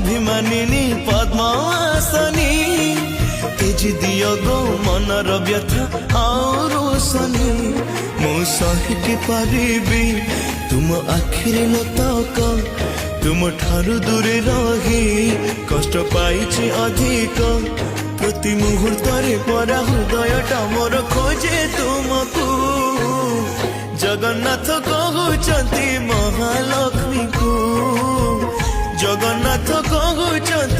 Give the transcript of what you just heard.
अभिमानिनी पद्मासनी तेजी दियो गो मनर व्यथा आरोसनी मु सहिकी पारिबी तुम आखिरी लतक तुम ठारू दूरे रही कष्ट पाइछि अधिक प्रति मुहूर्त परा हृदयटा मोर खोजे तुमको जगन्नाथ कहउचंती महालक्ष्मी को जगन्नाथ कहउचंती